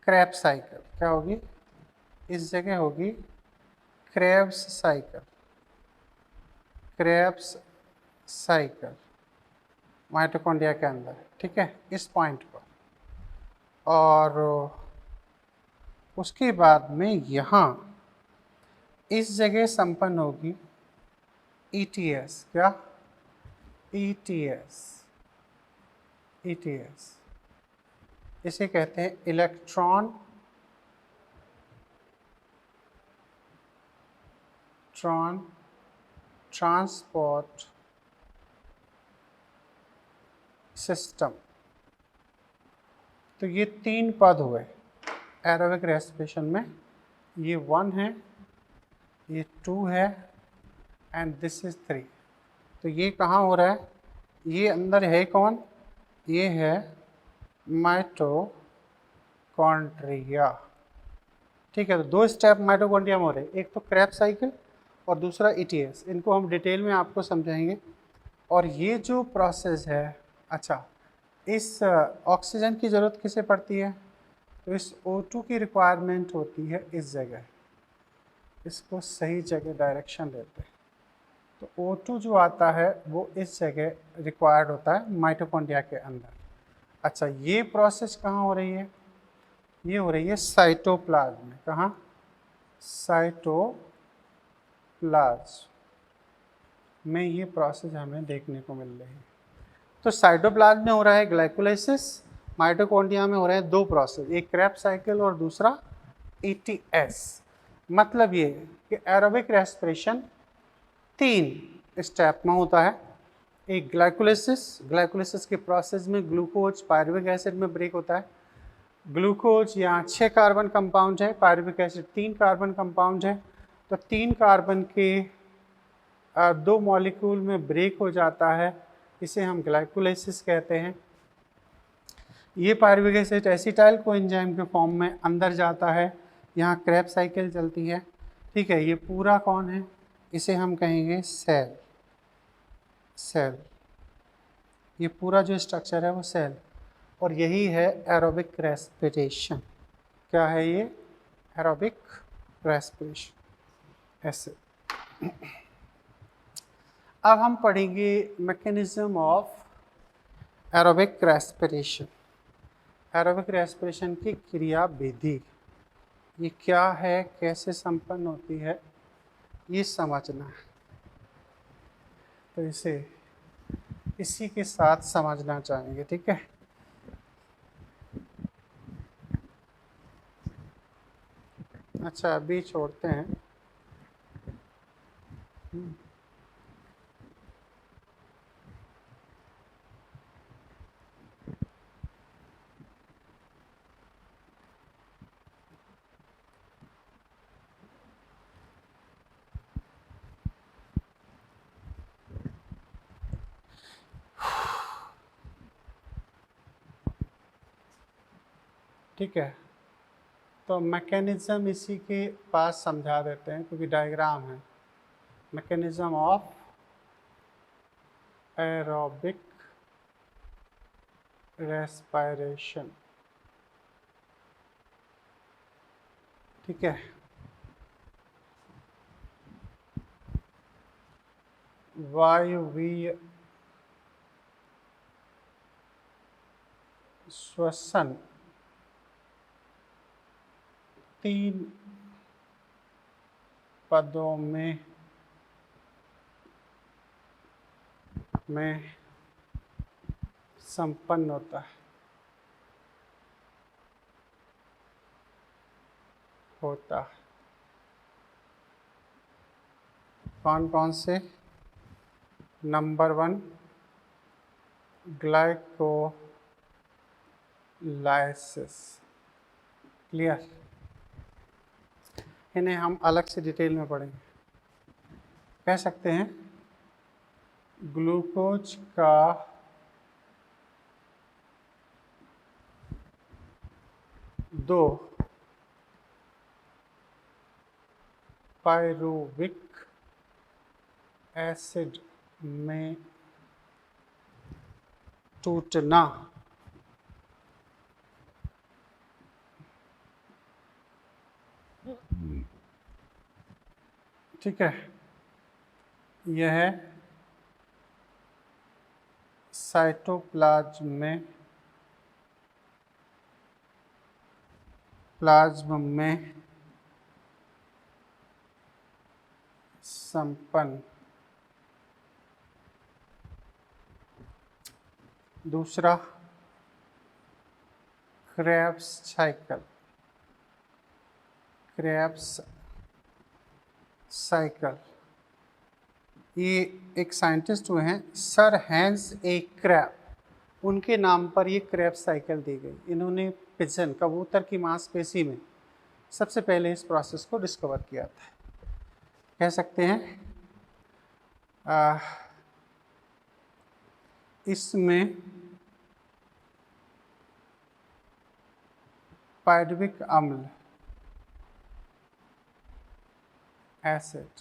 क्रेब्स साइकिल। क्या होगी, इस जगह होगी क्रेब्स साइकिल माइटोकॉन्ड्रिया के अंदर, ठीक है, इस पॉइंट पर। और उसके बाद में यहाँ इस जगह संपन्न होगी ETS, क्या ETS, ETS इसे कहते हैं इलेक्ट्रॉन ट्रांसपोर्ट सिस्टम। तो ये 3 पद हुए एरोबिक रेस्पिरेशन में, ये 1 है, ये 2 है एंड दिस इज 3। तो ये कहाँ हो रहा है? ये अंदर है कौन? ये है माइटोकॉन्ड्रिया। ठीक है, तो 2 स्टेप माइटोकॉन्ड्रिया में हो रहे हैं, एक तो क्रेब्स साइकिल और दूसरा ETS। इनको हम डिटेल में आपको समझाएंगे। और ये जो प्रोसेस है, अच्छा, इस ऑक्सीजन की ज़रूरत किसे पड़ती है? तो इस O2 की रिक्वायरमेंट होती है इस जगह, इसको सही जगह डायरेक्शन देते हैं। तो O2 जो आता है वो इस जगह रिक्वायर्ड होता है माइटोकॉन्ड्रिया के अंदर। अच्छा, ये प्रोसेस कहाँ हो रही है? ये हो रही है साइटोप्लाज्म में। कहाँ? साइटोप्लाज्म में ये प्रोसेस हमें देखने को मिल रही है। तो साइटोप्लाज्म में हो रहा है ग्लाइकोलाइसिस, माइटोकॉन्ड्रिया में हो रहे हैं 2 प्रोसेस, एक क्रेब्स साइकिल और दूसरा ETS। मतलब ये कि एरोबिक रेस्पिरेशन 3 स्टेप में होता है। एक ग्लाइकोलाइसिस के प्रोसेस में ग्लूकोज पायरुविक एसिड में ब्रेक होता है। ग्लूकोज यहाँ 6 कार्बन कंपाउंड है, पायरुविक एसिड 3 कार्बन कंपाउंड है। तो 3 कार्बन के 2 मॉलिक्यूल में ब्रेक हो जाता है, इसे हम ग्लाइकोलाइसिस कहते हैं। ये पायरुविक एसिड एसिटाइल कोएंजाइम के फॉर्म में अंदर जाता है, यहाँ क्रेब्स साइकिल चलती है। ठीक है, ये पूरा कौन है? इसे हम कहेंगे सेल। ये पूरा जो स्ट्रक्चर है वो सेल, और यही है एरोबिक रेस्पिरेशन। क्या है ये? Aerobic respiration. ऐसे अब हम पढ़ेंगे mechanism of aerobic respiration. Aerobic respiration की क्रिया विधि, ये क्या है, कैसे संपन्न होती है, ये समझना है। तो इसी के साथ समझना चाहेंगे। ठीक है, अच्छा अभी छोड़ते हैं। ठीक है, तो मैकेनिज्म इसी के पास समझा देते हैं क्योंकि डायग्राम है। Mechanism of aerobic respiration. ठीक है, वायवीय श्वसन 3 पदों में संपन्न होता है। कौन कौन से? Number 1 glycolysis. क्लियर? इन्हें हम अलग से डिटेल में पढ़ेंगे। कह सकते हैं ग्लूकोज का दो पायरुविक एसिड में टूटना ठीक है, यह साइटोप्लाज्म में संपन्न दूसरा क्रेब्स साइकिल, क्रेब्स साइकिल। ये एक साइंटिस्ट हुए हैं सर हैंस ए क्रैब, उनके नाम पर ये क्रैब साइकिल दी गई। इन्होंने पिजन, कबूतर की मांसपेशी में सबसे पहले इस प्रोसेस को डिस्कवर किया था। कह सकते हैं इसमें पायरुविक अम्ल एसिड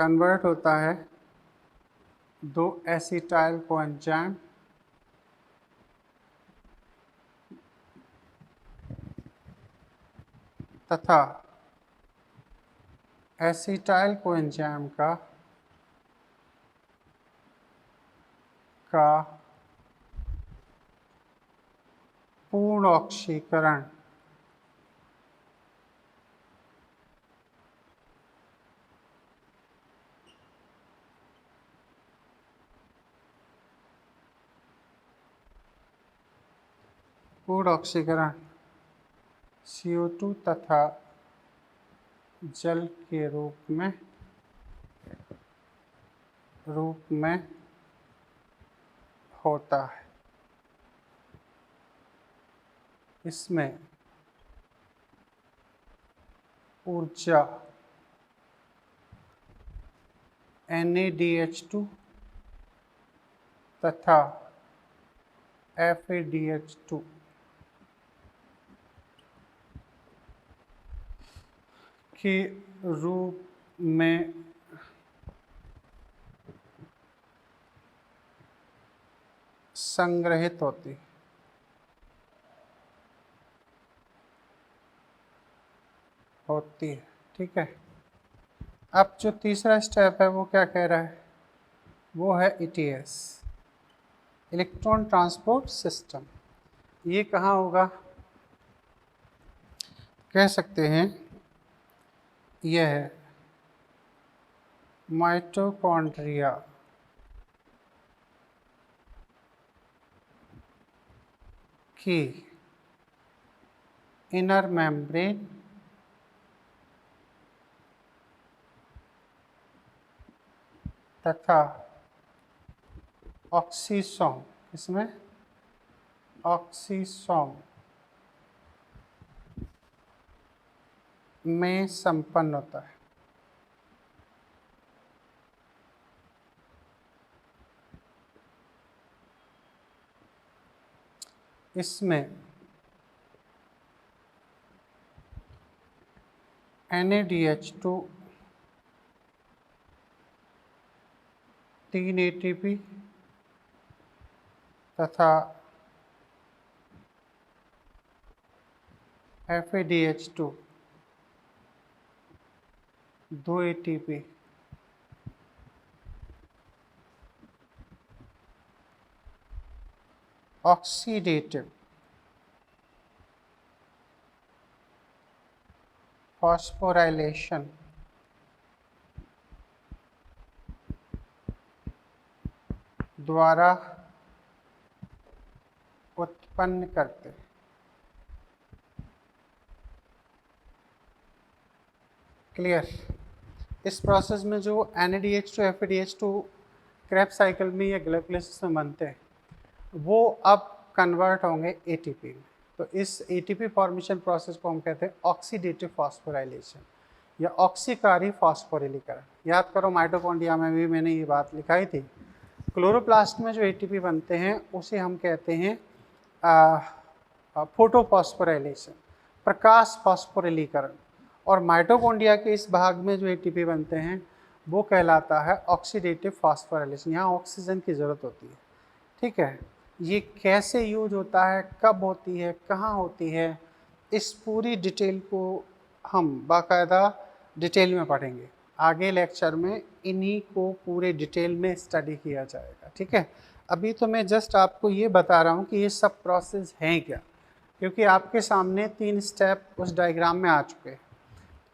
कन्वर्ट होता है 2 एसिटाइल कोएंजाइम तथा एसिटाइल कोएंजाइम का पूर्ण ऑक्सीकरण CO2 तथा जल के रूप में होता है। इसमें ऊर्जा NaDH2 तथा FADH2 के रूप में संग्रहित होती है। ठीक है, अब जो तीसरा स्टेप है वो क्या कह रहा है, वो है ETS, इलेक्ट्रॉन ट्रांसपोर्ट सिस्टम। ये कहाँ होगा, कह सकते हैं यह है माइटोकॉन्ड्रिया की इनर मेम्ब्रेन तथा ऑक्सीसोम, इसमें ऑक्सीसोम में संपन्न होता है। इसमें NaDH2 3 ATP तथा FADH2 2 ATP ऑक्सीडेटिव फॉस्फोराइलेशन द्वारा उत्पन्न करते हैं। क्लियर। इस प्रोसेस में जो NaDH2 FADH2 क्रैब साइकिल में या ग्लाइकोलाइसिस में बनते हैं वो अब कन्वर्ट होंगे ATP में। तो इस ATP फॉर्मेशन प्रोसेस को हम कहते हैं ऑक्सीडेटिव फॉस्फोराइलेशन या ऑक्सीकारी फॉस्फोरिलीकरण। याद करो माइटोकॉन्ड्रिया में भी मैंने ये बात लिखाई थी। क्लोरोप्लास्ट में जो ATP बनते हैं उसे हम कहते हैं फोटोफॉस्फोराइलेशन, प्रकाश फॉस्फोरिलीकरण, और माइटोकॉन्ड्रिया के इस भाग में जो ATP बनते हैं वो कहलाता है ऑक्सीडेटिव फॉस्फोराइलेशन। यहाँ ऑक्सीजन की ज़रूरत होती है। ठीक है, ये कैसे यूज होता है, कब होती है, कहाँ होती है, इस पूरी डिटेल को हम बाकायदा डिटेल में पढ़ेंगे। आगे लेक्चर में इन्हीं को पूरे डिटेल में स्टडी किया जाएगा। ठीक है, अभी तो मैं जस्ट आपको ये बता रहा हूँ कि ये सब प्रोसेस हैं क्या, क्योंकि आपके सामने 3 स्टेप उस डायग्राम में आ चुके हैं।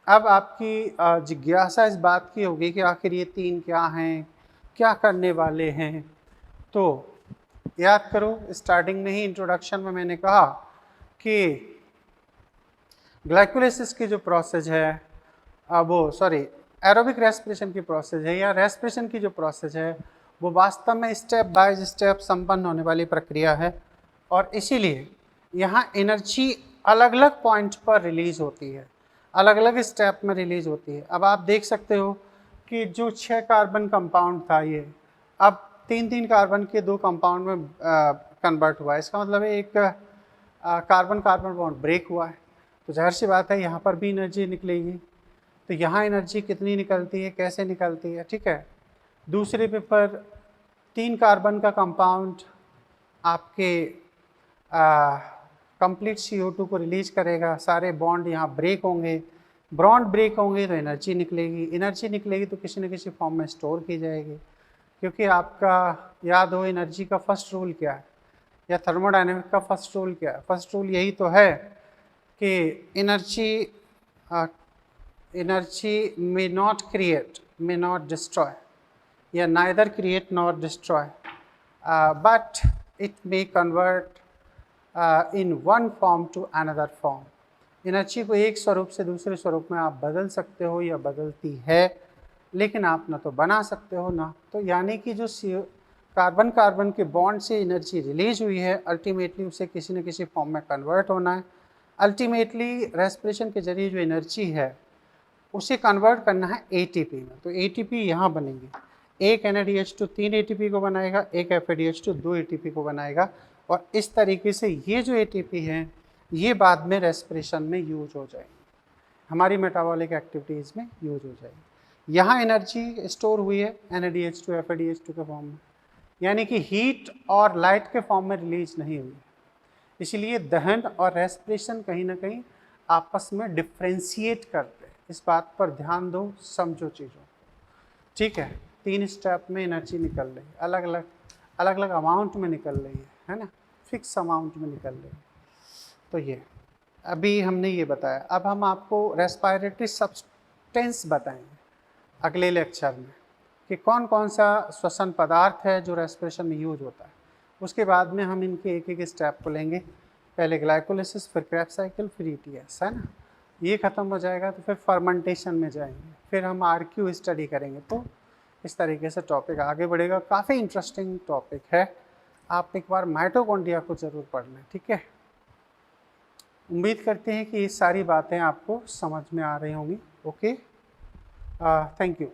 अब आपकी जिज्ञासा इस बात की होगी कि आखिर ये 3 क्या हैं, क्या करने वाले हैं। तो याद करो स्टार्टिंग में ही इंट्रोडक्शन में मैंने कहा कि ग्लाइकोलाइसिस की जो प्रोसेस है एरोबिक रेस्पिरेशन की प्रोसेस है या रेस्पिरेशन की जो प्रोसेस है वो वास्तव में स्टेप बाय स्टेप संपन्न होने वाली प्रक्रिया है और इसीलिए यहाँ एनर्जी अलग अलग पॉइंट पर रिलीज होती है, अलग अलग स्टेप में रिलीज होती है। अब आप देख सकते हो कि जो 6 कार्बन कंपाउंड था ये अब 3 कार्बन के 2 कंपाउंड में कन्वर्ट हुआ है। इसका मतलब है एक कार्बन कार्बन बॉन्ड ब्रेक हुआ है, तो जाहिर सी बात है यहाँ पर भी एनर्जी निकलेगी। तो यहाँ एनर्जी कितनी निकलती है, कैसे निकलती है, ठीक है। दूसरे पेपर 3 कार्बन का कंपाउंड आपके कंप्लीट CO2 को रिलीज करेगा, सारे बॉन्ड यहाँ ब्रेक होंगे, बॉन्ड ब्रेक होंगे तो एनर्जी निकलेगी तो किसी न किसी फॉर्म में स्टोर की जाएगी। क्योंकि आपका याद हो एनर्जी का फर्स्ट रूल क्या है या थर्मोडायनेमिक का फर्स्ट रूल क्या है? फर्स्ट रूल यही तो है कि energy may not create, may not destroy या neither create not destroy but it may convert in one form to another form. Energy को एक स्वरूप से दूसरे स्वरूप में आप बदल सकते हो या बदलती है, लेकिन आप ना तो बना सकते हो ना तो, यानी कि जो कार्बन कार्बन के बॉन्ड से एनर्जी रिलीज हुई है अल्टीमेटली उसे किसी न किसी फॉर्म में कन्वर्ट होना है। अल्टीमेटली रेस्पिरेशन के जरिए जो एनर्जी है उसे कन्वर्ट करना है ATP में। तो ATP यहाँ बनेंगे, एक NADH2 3 ATP को बनाएगा, एक FADH2 2 ATP को बनाएगा और इस तरीके से ये जो ATP हैं ये बाद में रेस्पिरेशन में यूज हो जाएंगे, हमारी मेटाबॉलिक एक्टिविटीज़ में यूज हो जाएगी। यहाँ एनर्जी स्टोर हुई है NADH2 FADH2 के फॉर्म में, यानी कि हीट और लाइट के फॉर्म में रिलीज नहीं हुई। इसलिए दहन और रेस्पिरेशन कहीं ना कहीं आपस में डिफ्रेंशिएट करते हैं। इस बात पर ध्यान दो, समझो चीज़ों, ठीक है। 3 स्टेप में एनर्जी निकल रही है, अलग अलग अमाउंट में निकल रही है ना, फिक्स अमाउंट में निकल रही है। तो ये अभी हमने ये बताया। अब हम आपको रेस्पिरेटरी सब्सटेंस बताएंगे अगले लेक्चर में कि कौन कौन सा श्वसन पदार्थ है जो रेस्पिरेशन में यूज होता है। उसके बाद में हम इनके एक एक स्टेप को लेंगे, पहले ग्लाइकोलाइसिस, फिर क्रेब्स साइकिल, फिर ETS, है ना। ये ख़त्म हो जाएगा तो फिर फर्मेंटेशन में जाएंगे, फिर हम RQ स्टडी करेंगे। तो इस तरीके से टॉपिक आगे बढ़ेगा, काफ़ी इंटरेस्टिंग टॉपिक है। आप एक बार माइटोकॉन्ड्रिया को ज़रूर पढ़ लें, ठीक है। उम्मीद करते हैं कि ये सारी बातें आपको समझ में आ रही होंगी। Okay, thank you.